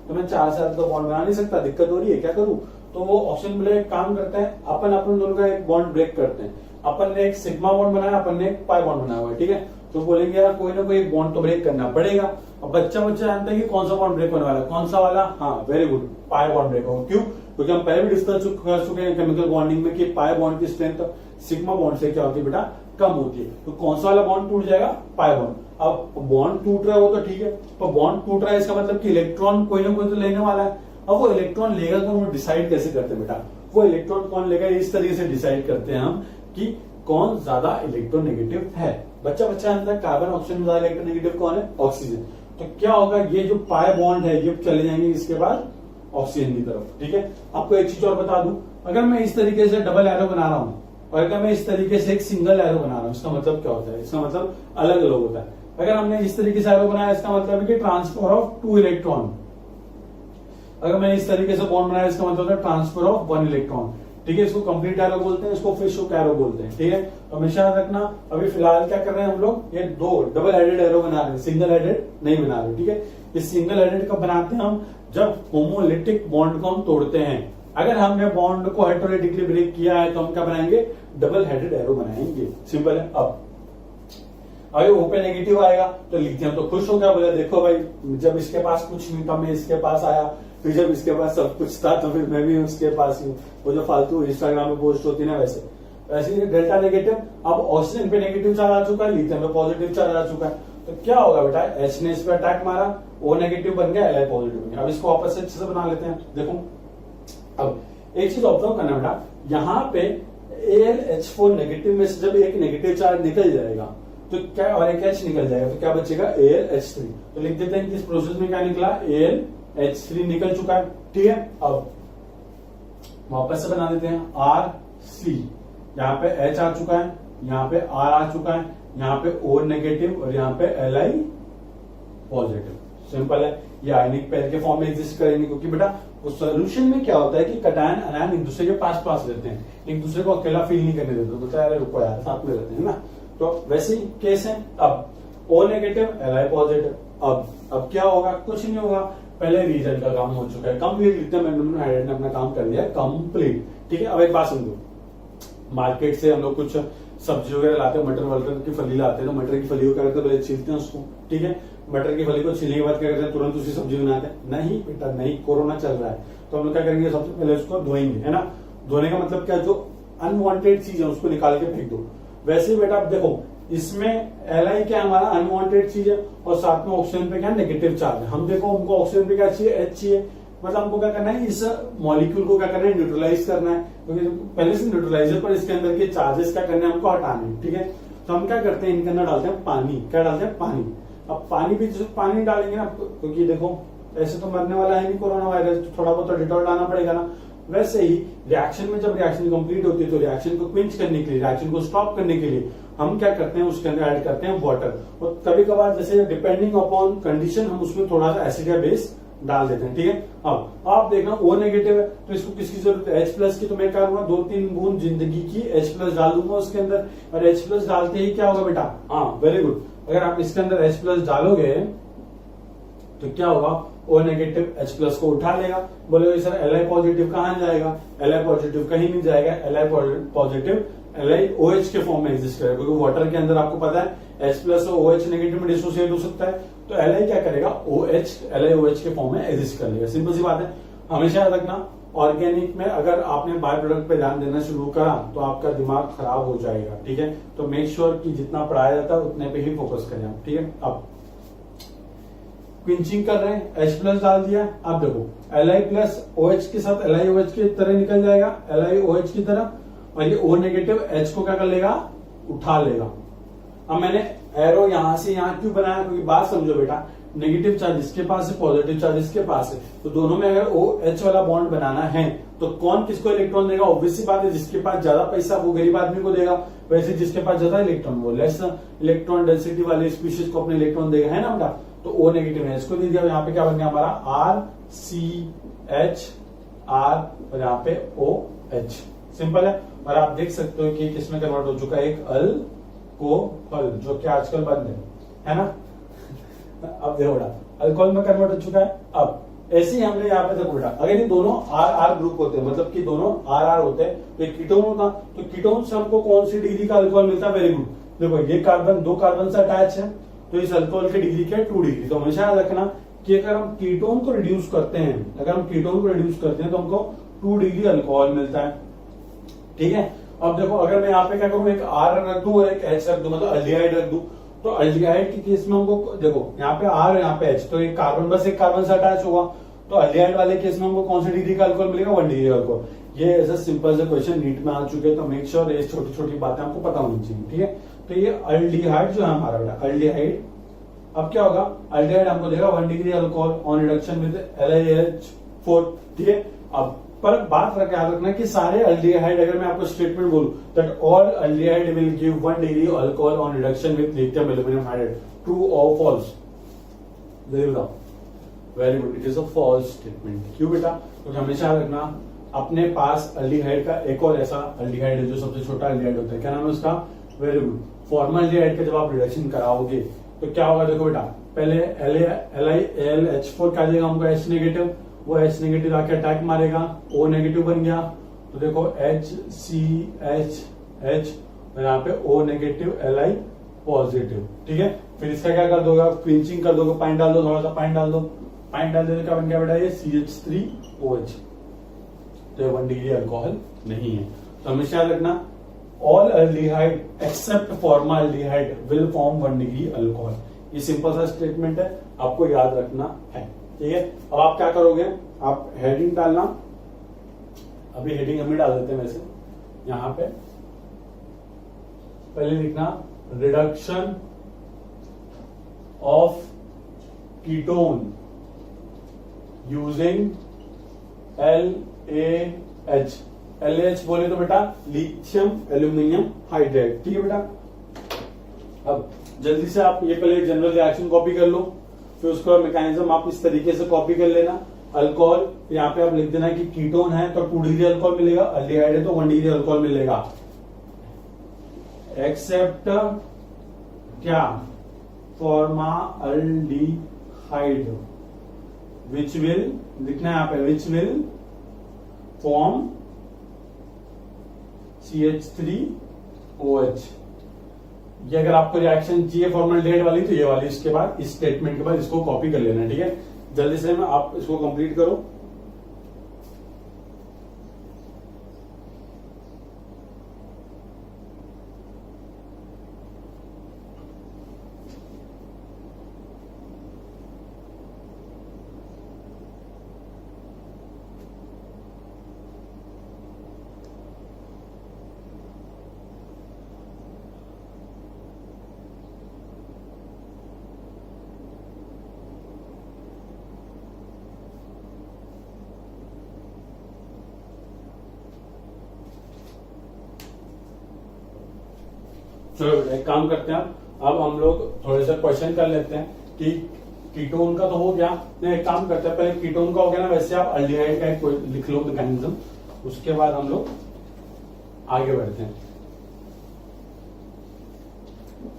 तो मैं 4 से ज्यादा तो बॉन्ड बना नहीं सकता, दिक्कत हो रही है, क्या करूं। तो तो वो ऑक्सीजन ब्लॉक एक काम करता है, अपन दोनों का एक बॉन्ड ब्रेक करते हैं। अपन ने एक सिग्मा बॉन्ड बनाया, अपन ने एक पाई बॉन्ड बनाया हुआ है, ठीक है। तो बोलेंगे यार कोई ना कोई एक बॉन्ड तो ब्रेक करना पड़ेगा। अब बच्चा जानता है कि कौन सा बॉन्ड ब्रेक होने वाला है, कौन सा वाला, हाँ very good, pi bond break होगा। क्यों? क्योंकि हम पहले भी डिस्कस कर चुके हैं केमिकल बॉन्डिंग में कि पाई बॉन्ड की स्ट्रेंथ सिग्मा बॉन्ड से क्या होती है बेटा, कम होती है। तो कौन सा वाला बॉन्ड टूट जाएगा, पाई बॉन्ड। अब बॉन्ड टूट रहा है वो तो ठीक है, तो बॉन्ड टूट रहा है इसका मतलब कि इलेक्ट्रॉन कोई ना कोई तो लेने वाला है। अब वो इलेक्ट्रॉन लेगा तो हम डिसाइड कैसे करते हैं बेटा, वो इलेक्ट्रॉन कौन लेगा, इस तरीके से डिसाइड करते हैं हम कि कौन ज्यादा इलेक्ट्रोनेगेटिव है। बच्चा जानता है कार्बन ऑक्सीजन में ज्यादा इलेक्ट्रोनेगेटिव कौन है, ऑक्सीजन। तो क्या होगा, ये जो पाई बॉन्ड है ये चले जाएंगे इसके बाद ऑक्सीजन की तरफ, ठीक है। आपको एक चीज और बता दूं, अगर मैं इस तरीके से डबल एरो बना रहा हूं और अगर मैं इस तरीके से एक सिंगल एरो बना रहा हूं, इसका मतलब क्या होता है, इसका मतलब अलग अलग होता है। अगर हमने इस तरीके से एरो बनाया इसका मतलब है कि ट्रांसफर ऑफ 2 इलेक्ट्रॉन। अगर मैं इस तरीके से बॉन्ड बनाया इसका मतलब है ट्रांसफर ऑफ 1 इलेक्ट्रॉन, ठीक है। इसको कंप्लीट एरो बोलते हैं, इसको फिश हुक एरो बोलते हैं, ठीक है। तो हमेशा याद रखना, अभी फिलहाल क्या कर रहे हैं हम लोग, ये 2 डबल हेडेड एरो बना रहे हैं, सिंगल हेडेड नहीं बना रहे, ठीक है। ये सिंगल हेडेड कब बनाते हैं हम, जब होमोलिटिक बॉन्ड को हम तोड़ते हैं। अगर हमने बॉन्ड को हेटेरोलिटिकली ब्रेक किया है तो हम क्या बनाएंगे, डबल हेडेड एरो बनाएंगे, सिंपल है। अब अगर ओ पे नेगेटिव आएगा तो लिथियम तो खुश हो गया, बोले देखो भाई जब इसके पास कुछ नहीं था मैं इसके पास आया, फिर जब इसके पास सब कुछ था तो फिर मैं भी उसके पास हूँ। वो जो फालतू इंस्टाग्राम में पोस्ट होती है ना, वैसे ही डेल्टा नेगेटिव। अब ऑक्सीजन पे नेगेटिव चार्ज आ चुका है, लिथियम पे पॉजिटिव चार्ज आ चुका है, तो क्या होगा बेटा, एच ने इस पे अटैक मारा, ओ नेगेटिव बन गया, एल पॉजिटिव बन गया। अब इसको वापस से अच्छे से बना लेते हैं। देखो अब एक चीज ऑब्जर्व करना बेटा, यहाँ पे AlH4 नेगेटिव में से जब एक नेगेटिव चार्ज निकल जाएगा तो क्या, और एक H निकल जाएगा तो क्या बचेगा, AlH3। तो लिख देते हैं कि इस प्रोसेस में क्या निकला, AlH3 निकल चुका है, ठीक है। अब वापस से बना देते हैं RC, यहाँ पे H आ चुका है, यहाँ पे R आ चुका है, यहाँ पे O नेगेटिव और यहाँ पे Li पॉजिटिव। सिंपल है, ये आयनिक पेयर के फॉर्म में एग्जिस्ट करेंगे, क्योंकि बेटा उस सोल्यूशन में क्या होता है कि कटायन अनायन एक दूसरे के पास रहते हैं, एक दूसरे को अकेला फील नहीं करने देते, तो यार रुको यार साथ में रहते हैं ना। तो वैसे ही केस है। अब O नेगेटिव Li पॉजिटिव, अब क्या होगा, कुछ नहीं होगा, पहले रीजन का काम हो चुका है, कंप्लीट लिथियम हाइड्राइड ने अपना काम कर दिया कंप्लीट, ठीक है। अब एक बात समझो, मार्केट से हम लोग कुछ सब्जी वगैरह लाते हैं, मटर वटर की फली लाते हैं, तो मटर की फली को क्या करते हैं, पहले छीलते हैं उसको, ठीक है। मटर की फली को छीलने के बाद क्या करते हैं, तुरंत उसी सब्जी बनाते हैं, नहीं बेटा नहीं, कोरोना चल रहा है तो हम लोग क्या करेंगे, सबसे पहले उसको धोएंगे, है ना। धोने का मतलब क्या, जो अनवांटेड चीज है उसको निकाल के फेंक दो। वैसे ही बेटा आप देखो, इसमें Li क्या हमारा अनवांटेड चीज है और साथ में ऑक्सीजन पे क्या नेगेटिव चार्ज है। हम देखो हमको ऑक्सीजन पे क्या चाहिए, H चाहिए, मतलब हमको क्या करना है, इस मॉलिक्यूल को क्या करना है, न्यूट्रलाइज करना है, क्योंकि पहले से न्यूट्रलाइजर पर इसके अंदर के चार्जेस क्या करने हैं, हमको हटाने हैं, ठीक है। तो हम क्या करते हैं, इनके अंदर डालते हैं पानी, क्या डालते हैं, पानी। अब पानी भी पानी डालेंगे ना, क्योंकि देखो ऐसे तो मरने वाला है नहीं कोरोना वायरस, तो थोड़ा बहुत डिटॉल डालना पड़ेगा ना। वैसे ही रिएक्शन में जब रिएक्शन कंप्लीट होती है तो रिएक्शन को क्विंच करने के लिए, रिएक्शन को स्टॉप करने के लिए हम क्या करते हैं, उसके अंदर ऐड करते हैं वाटर, और कभी कभार जैसे डिपेंडिंग अपॉन कंडीशन हम उसमें थोड़ा सा एसिड या बेस डाल देते हैं, ठीक है। अब आप देखना O नेगेटिव है तो इसको किसकी जरूरत है, H+ की, तो मैं क्या करूंगा, 2-3 बूंद जिंदगी की H+ डाल दूंगा उसके अंदर, और H+ डालते ही क्या होगा बेटा, हाँ वेरी गुड, अगर आप इसके अंदर H+ डालोगे तो क्या होगा, O नेगेटिव H+ को उठा लेगा। बोले सर Li पॉजिटिव कहाँ जाएगा, Li पॉजिटिव कहीं नहीं जाएगा, Li पॉजिटिव LiOH के फॉर्म में एग्जिस्ट करेगा, क्योंकि वाटर के अंदर आपको पता है H+ और OH नेगेटिव में डिसोसिएट हो सकता है, तो Li क्या करेगा, LiOH के फॉर्म में एग्जिस्ट कर लेगा। सिंपल सी बात है, हमेशा याद रखना ऑर्गेनिक में अगर आपने बाय प्रोडक्ट पे ध्यान देना शुरू करा तो आपका दिमाग खराब हो जाएगा, ठीक है। तो मेक श्योर कि जितना पढ़ाया जाता है उतने पे ही फोकस करें, ठीक है। अब क्विंचिंग कर रहे हैं, H+ डाल दिया, अब देखो Li+OH के साथ LiOH की तरह निकल जाएगा, LiOH की तरह, और ये O नेगेटिव H को क्या कर लेगा, उठा लेगा। अब मैंने एरो यहां से यहां क्यों बनाया, क्योंकि बात समझो बेटा, नेगेटिव चार्ज इसके पास है, पॉजिटिव चार्ज इसके पास है, तो दोनों में अगर OH वाला बॉन्ड बनाना है तो कौन किसको इलेक्ट्रॉन देगा, ऑब्वियस सी बात है, जिसके पास ज्यादा पैसा वो गरीब आदमी को देगा, वैसे जिसके पास ज्यादा इलेक्ट्रॉन वो लेस इलेक्ट्रॉन डेंसिटी वाले स्पीशीज को अपने इलेक्ट्रॉन देगा, है ना बेटा। तो O नेगेटिव है, इसको दे दिया, यहाँ पे क्या बन गया हमारा RCH R और यहाँ पे OH, सिंपल है। और आप देख सकते हो कि किसमें कन्वर्ट हो चुका है, एक अल्कोहल, जो कि आजकल बंद है ना। अब देखो अल्कोहल में कन्वर्ट हो चुका है। अब ऐसे ही हमने यहाँ पे देखो बेटा, अगर ये दोनों आर आर ग्रुप होते हैं, मतलब कि दोनों आर आर होते हैं, तो एक कीटोन होता, तो कीटोन से हमको कौन सी डिग्री का अल्कोहल मिलता है? Very good. देखो ये कार्बन, दो कार्बन से अटैच है, तो इस अल्कोहल की डिग्री क्या है? 2 डिग्री। तो हमेशा याद रखना कि अगर हम कीटोन को रिड्यूस करते हैं, तो हमको 2 डिग्री अल्कोहल मिलता है। ठीक है, अब देखो अगर मैं यहाँ पे क्या करूँ, एक आर रख दूं और एक एच रख दूं, मतलब अल्डिहाइड रख दूं, तो अल्डिहाइड के केस में हमको देखो यहाँ पे आर, यहाँ पे एच, तो एक कार्बन बस एक कार्बन से अटैच होगा, तो अल्डिहाइड वाले केस में हमको कौन सी डिग्री का अल्कोहल मिलेगा? 1 डिग्री का अल्कोहल। ये ऐसा सिंपल से क्वेश्चन नीट में आ चुके हैं, तो मेक श्योर ये छोटी छोटी बातें आपको पता होनी चाहिए। ठीक है, तो ये अल्डिहाइड जो है हमारा बेटा, अल्डिहाइड, अब क्या होगा? अल्डिहाइड हमको देगा 1 degree alcohol on reduction with LiH4। ठीक है, अब पर बात याद रखना कि सारे अल्डिहाइड, अगर मैं आपको स्टेटमेंट बोलूं that all aldehyde will give 1 degree alcohol on reduction with lithium aluminium hydride, true और false? Very good, it is a false statement. क्यों बेटा? क्योंकि हमेशा याद रखना अपने पास अल्डिहाइड का एक और ऐसा अल्डिहाइड है जो सबसे छोटा अल्डिहाइड होता है, क्या नाम है उसका? वेरी गुड, फॉर्मल अल्डिहाइड का जब आप रिडक्शन कराओगे तो क्या होगा? देखो बेटा, पहले LiH4 क्या देगा हमको? H नेगेटिव, वो H नेगेटिव आके अटैक मारेगा, O नेगेटिव बन गया, तो देखो HCHH, और यहाँ पे O नेगेटिव Li पॉजिटिव। ठीक है, फिर इसका क्या कर दोगे? पिंचिंग कर दोगे, पानी डाल दो, थोड़ा सा पानी डाल दो, पानी डाल देने का बन गया बेटा ये CH3OH, तो ये 1 डिग्री अल्कोहल नहीं है। तो हमेशा याद रखना all aldehyde except formaldehyde will form 1 degree alcohol. ये सिंपल सा स्टेटमेंट है, आपको याद रखना है। ठीक है, अब आप क्या करोगे? आप हेडिंग डालना, अभी हेडिंग हम ही डाल देते हैं वैसे यहां पे। पहले लिखना reduction of ketone using LaH। LaH बोले तो बेटा लिथियम एल्यूमिनियम हाइड्राइड। ठीक है बेटा, अब जल्दी से आप ये पहले जनरल रिएक्शन कॉपी कर लो, फिर उसके बाद मैकेनिज्म आप इस तरीके से कॉपी कर लेना। अल्कोहल यहाँ पे आप लिख देना कि कीटोन है तो 2 डिग्री अल्कोहल मिलेगा, अल्डिहाइड है तो 1 डिग्री अल्कोहल मिलेगा, एक्सेप्ट क्या? फॉर्माल्डिहाइड, विच विल लिखना है यहाँ पे, विच विल फॉर्म CH3OH। ये अगर आपको रिएक्शन चाहिए फॉर्मल्डिहाइड वाली तो ये वाली, इसके बाद इस स्टेटमेंट के बाद इसको कॉपी कर लेना। ठीक है, जल्दी से आप इसको कंप्लीट करो। चलो एक काम करते हैं, अब हम लोग थोड़े से क्वेश्चन कर लेते हैं कि कीटोन का तो हो गया। नहीं, एक काम करते हैं, पहले कीटोन का हो गया ना, वैसे आप अल्डिहाइड का एक लिख लो मैकेनिज्म, उसके बाद हम लोग आगे बढ़ते हैं।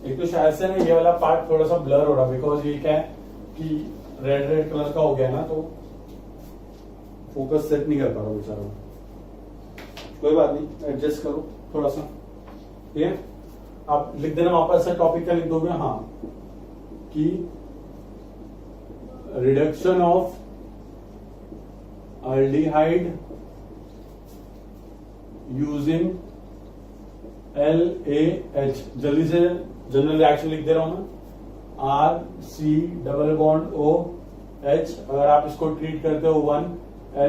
एक तो शायद से ना ये वाला पार्ट थोड़ा सा ब्लर हो रहा, बिकॉज ये क्या है कि रेड कलर का हो गया ना, तो फोकस सेट नहीं कर पा रहा बेचारा। कोई बात नहीं, एडजस्ट करो थोड़ा सा। ठीक है, आप लिख देना वापस से, टॉपिक क्या लिख दोगे? हाँ, कि reduction of aldehyde using LaH। जल्दी से जनरल रिएक्शन लिख दे रहा हूं मैं, RC≡OH। अगर आप इसको ट्रीट करते हो 1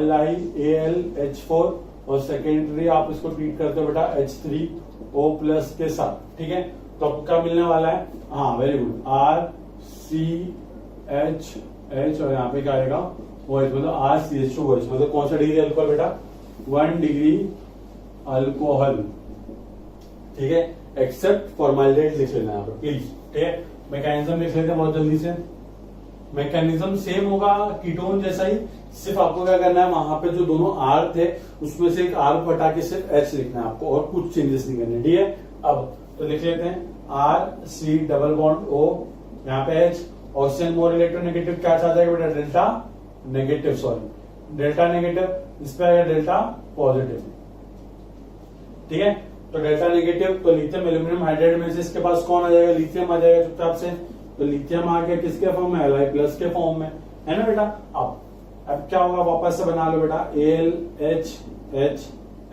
LiAlH4, और सेकेंडरी आप इसको ट्रीट करते हो बेटा H3O+ के साथ। ठीक है, तो आपको क्या मिलने वाला है? हाँ वेरी गुड, RCHH, और यहाँ पे क्या आएगा? OH, मतलब RCH2OH, मतलब कौन सा डिग्री अल्कोहल बेटा? 1 डिग्री अल्कोहल। ठीक है, एक्सेप्ट फॉर्माल्डिहाइड लिख लेना यहाँ पे प्लीज। ठीक है, मैकेनिज्म लिख लेते हैं बहुत जल्दी से। मैकेनिज्म सेम होगा कीटोन जैसा ही, सिर्फ आपको क्या करना है, वहां पे जो दोनों आर थे उसमें से एक आर हटा के सिर्फ H लिखना है आपको, और कुछ चेंजेस नहीं करने। ठीक है, अब तो लिख लेते हैं RC≡O, यहाँ पे H, ऑक्सीजन मोर इलेक्ट्रोनेगेटिव क्या आ जाएगा बेटा? Delta negative, sorry delta negative, इस पे आएगा डेल्टा पॉजिटिव। ठीक है, तो डेल्टा नेगेटिव, तो लिथियम एल्यूमिनियम हाइड्राइड में से इसके पास कौन आ जाएगा, लिथियम आ जाएगा चुपचाप से। तो लिथियम आ गया किसके फॉर्म में, Li+ के फॉर्म में, है ना बेटा। अब क्या होगा, वापस से बना लो बेटा, Al H H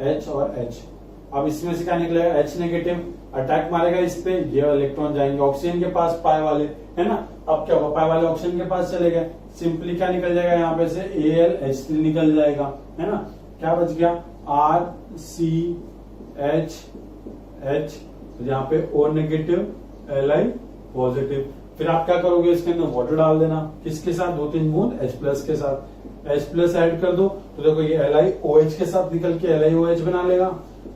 H और H। अब इसमें से क्या निकलेगा, H नेगेटिव, अटैक मारेगा इस पे, ये इलेक्ट्रॉन जाएंगे ऑक्सीजन के पास, पाई वाले, है ना। अब क्या होगा, पाई वाले ऑक्सीजन के पास चले गए, सिंपली क्या निकल जाएगा यहाँ पे से AlH3 निकल जाएगा, है ना। क्या बच गया, RCH H, यहाँ पे O नेगेटिव Li पॉजिटिव। फिर आप क्या करोगे, इसके अंदर वाटर डाल देना, किसके साथ, 2-3 बूंद H+ के साथ, H+ ऐड कर दो, तो देखो ये LiOH के साथ निकल के LiOH बना लेगा,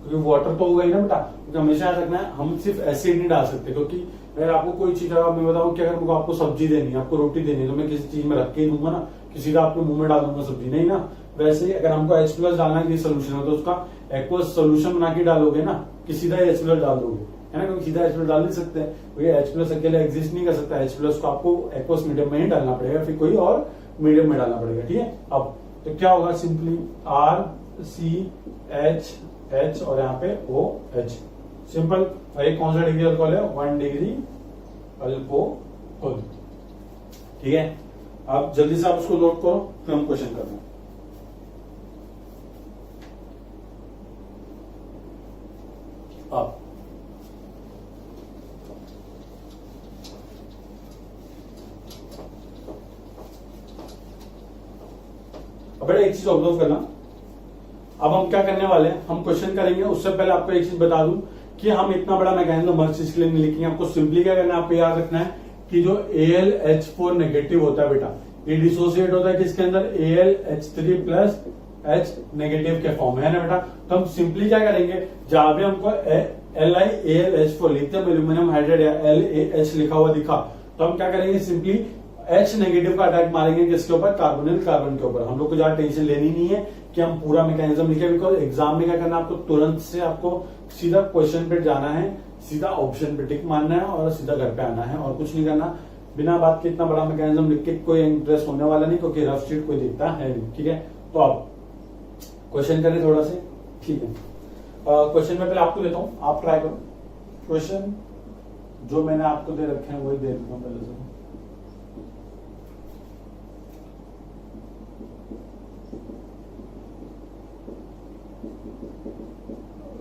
क्योंकि वाटर तो होगा ही ना बेटा। तो हमेशा याद रखना है, हम सिर्फ एसिड नहीं डाल सकते, क्योंकि अगर आपको कोई चीज, अगर मैं बताऊं कि अगर आपको सब्जी देनी है, आपको रोटी देनी है, तो मैं किसी चीज में रख के ही दूंगा ना, किसी का आपके मुंह में डाल दूंगा सब्जी, नहीं ना। वैसे ही अगर हमको H+ डालना है किसी सोल्यूशन में, तो उसका एक्वस सोल्यूशन बना के डालोगे ना, कि सीधा H+ डाल दोगे, है ना, क्योंकि सीधा H+ डाल नहीं सकते, क्योंकि H+ अकेले एग्जिस्ट नहीं कर सकता। H+ को आपको एक्वस मीडियम में ही डालना पड़ेगा, फिर कोई और मीडियम में डालना पड़ेगा। ठीक है, अब तो क्या होगा, सिंपली RCH H और यहाँ पे OH, सिंपल। और ये कौन सा डिग्री अल्कोहल है, 1 डिग्री अल्कोहल। ठीक है, आप जल्दी से आप उसको नोट करो, फिर हम क्वेश्चन करते हैं। अब बेटा एक चीज ऑब्जर्व करना, अब हम क्या करने वाले हैं, हम क्वेश्चन करेंगे, उससे पहले आपको एक चीज बता दूं कि हम इतना बड़ा मैकेनिज्म हर चीज के लिए नहीं लिखेंगे। आपको सिंपली क्या करना है, आपको याद रखना है कि जो AlH4 नेगेटिव होता है बेटा, ये डिसोसिएट होता है किसके अंदर, AlH3 प्लस H नेगेटिव के फॉर्म है ना बेटा। तो हम सिंपली क्या करेंगे, जहां भी हमको LiAlH4 लिथियम एल्यूमिनियम हाइड्राइड या LaH लिखा हुआ दिखा, तो हम क्या करेंगे, सिंपली H नेगेटिव का अटैक मारेंगे किसके ऊपर, कार्बोनिल कार्बन के ऊपर। हम लोग को ज्यादा टेंशन लेनी नहीं है कि हम पूरा मैकेनिज्म लिखे, बिकॉज एग्जाम में क्या करना है, आपको तुरंत से आपको सीधा क्वेश्चन पे जाना है, सीधा ऑप्शन पे टिक मारना है और सीधा घर पे आना है, और कुछ नहीं करना। बिना बात के इतना बड़ा मैकेनिज्म लिख के कोई इंटरेस्ट होने वाला नहीं, क्योंकि रफ शीट कोई देखता है नहीं। ठीक है, तो आप क्वेश्चन करें थोड़ा से। ठीक है, क्वेश्चन में पहले आपको देता हूं, आप ट्राई करो। क्वेश्चन जो मैंने आपको दे रखे हैं वही दे देता हूं पहले से।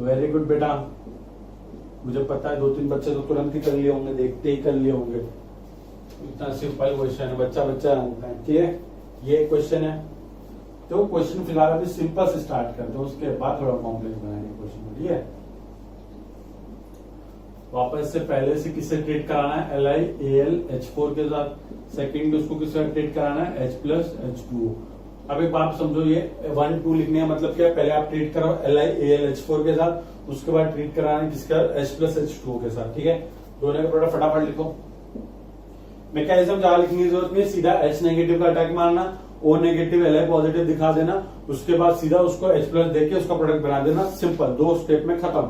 वेरी गुड बेटा, मुझे पता है 2-3 बच्चे तो तुरंत ही कर लिए होंगे, देखते ही कर लिए होंगे। इतना सिंपल क्वेश्चन है, बच्चा जानता है। ठीक है, ये क्वेश्चन है, तो क्वेश्चन फिलहाल अभी सिंपल से स्टार्ट करते हैं, उसके बाद थोड़ा कॉम्प्लेक्स बनाएंगे क्वेश्चन। ठीक है, वापस से पहले से किससे ट्रीट कराना है, LiAlH4 के साथ। सेकंड उसको किससे ट्रीट कराना है, H+H2O। अब एक बात समझो, ये 1-2 लिखने का मतलब क्या है, पहले आप ट्रीट करो LiAlH4 के साथ, उसके बाद ट्रीट कराना है किसका, H+H2O के साथ। ठीक है, दोनों का प्रोडक्ट फटाफट लिखो। मैकेनिज्म जहां लिखने की जरूरत नहीं, सीधा H नेगेटिव का अटैक मारना, O नेगेटिव Li पॉजिटिव दिखा देना, उसके बाद सीधा उसको H+ देके उसका प्रोडक्ट बना देना, सिंपल, 2 स्टेप में खत्म।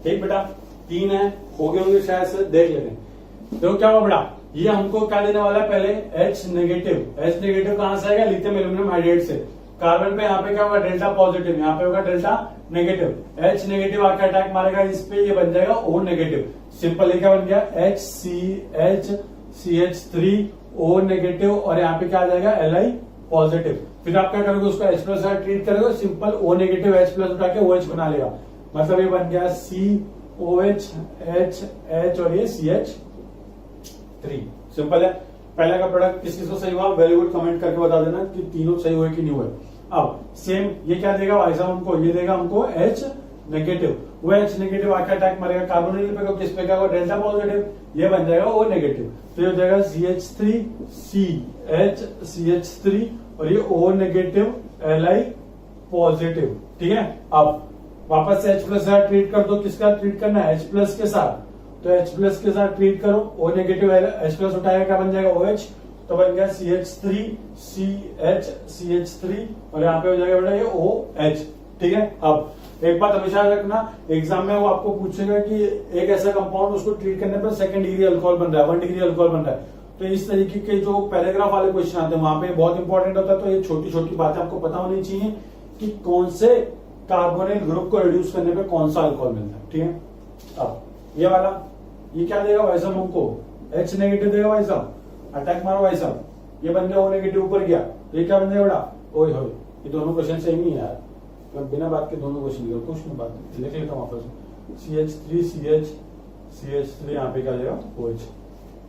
ठीक बेटा, 3 है, हो गए होंगे शायद से, देख लेते हैं। देखो क्या हुआ बेटा, ये हमको क्या देने वाला है, पहले H नेगेटिव कहां से आएगा, लिथियम एल्यूमिनियम हाइड्राइड से। कार्बन पे यहाँ पे क्या होगा, डेल्टा पॉजिटिव, यहाँ पे होगा डेल्टा नेगेटिव। H नेगेटिव आके अटैक मारेगा इस पे, ये बन जाएगा O नेगेटिव। सिंपल, ये क्या बन गया, HCH3O नेगेटिव, और यहाँ पे क्या आ जाएगा, Li पॉजिटिव। फिर आप क्या करोगे, उसको H+ से ट्रीट करोगे, सिंपल O नेगेटिव H+ उठा के OH बना लेगा, मतलब ये बन गया COH H और ये CH3। सिंपल है। पहला का प्रोडक्ट किस किस को सही हुआ, वेरी गुड, कमेंट करके बता देना कि तीनों सही हुए कि नहीं हुए। अब सेम ये क्या देगा भाई साहब हमको, ये देगा हमको H नेगेटिव, वो H नेगेटिव आके अटैक मारेगा कार्बोनिल पे, किस पे क्या होगा, डेल्टा पॉजिटिव, ये बन जाएगा O नेगेटिव। तो ये हो जाएगा CH3 CH3 और ये O नेगेटिव Li पॉजिटिव। ठीक है, अब वापस से H प्लस के साथ ट्रीट कर दो, किसका ट्रीट करना है, H प्लस के साथ, तो H प्लस के साथ ट्रीट करो, O नेगेटिव H प्लस उठाएगा क्या बन जाएगा OH, तो बन गया CH3 CH3 और यहाँ पे हो जाएगा बेटा ये OH। ठीक है, अब एक बात हमेशा रखना, एग्जाम में वो आपको पूछेगा कि एक ऐसा कंपाउंड उसको ट्रीट करने पर सेकंड डिग्री अल्कोहल बन रहा है, 1 डिग्री अल्कोहल बन रहा है, तो इस तरीके के जो पैराग्राफ वाले क्वेश्चन आते हैं वहां पे बहुत इंपॉर्टेंट होता है। तो ये छोटी छोटी बातें आपको पता होनी चाहिए कि कौन से कार्बोनिल ग्रुप को रिड्यूस करने पे कौन सा अल्कोहल मिलता है। ठीक है, अब ये वाला ये क्या देगा भाई साहब हमको, H नेगेटिव देगा भाई साहब, अटैक मारो भाई साहब, ये बन गया O नेगेटिव ऊपर गया, ये क्या बन जाएगा बेटा, ओए होए, ये दोनों क्वेश्चन सेम ही है यार, मैं बिना बात के दोनों क्वेश्चन कुछ नहीं बात लिख लेता हूँ वापस, CH3 CH3 यहाँ पे क्या जाएगा OH।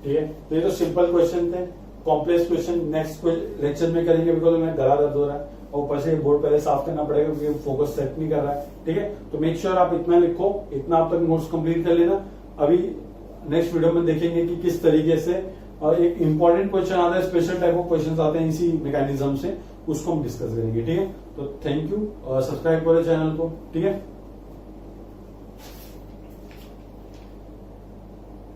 ठीक है, तो ये तो सिंपल क्वेश्चन थे। कॉम्प्लेक्स क्वेश्चन नेक्स्ट लेक्चर में करेंगे, बिकॉज मेरा गला दर्द हो रहा है और ऊपर से बोर्ड पहले साफ करना पड़ेगा क्योंकि फोकस सेट नहीं कर रहा है। ठीक है, तो मेक श्योर आप इतना लिखो, इतना आप तक नोट्स कंप्लीट कर लेना। अभी नेक्स्ट वीडियो में देखेंगे कि किस तरीके से और एक इंपॉर्टेंट क्वेश्चन आता है, स्पेशल टाइप ऑफ क्वेश्चन आते हैं इसी मैकेनिज्म से, उसको हम डिस्कस करेंगे। ठीक है, तो थैंक यू, सब्सक्राइब करो चैनल को। ठीक है।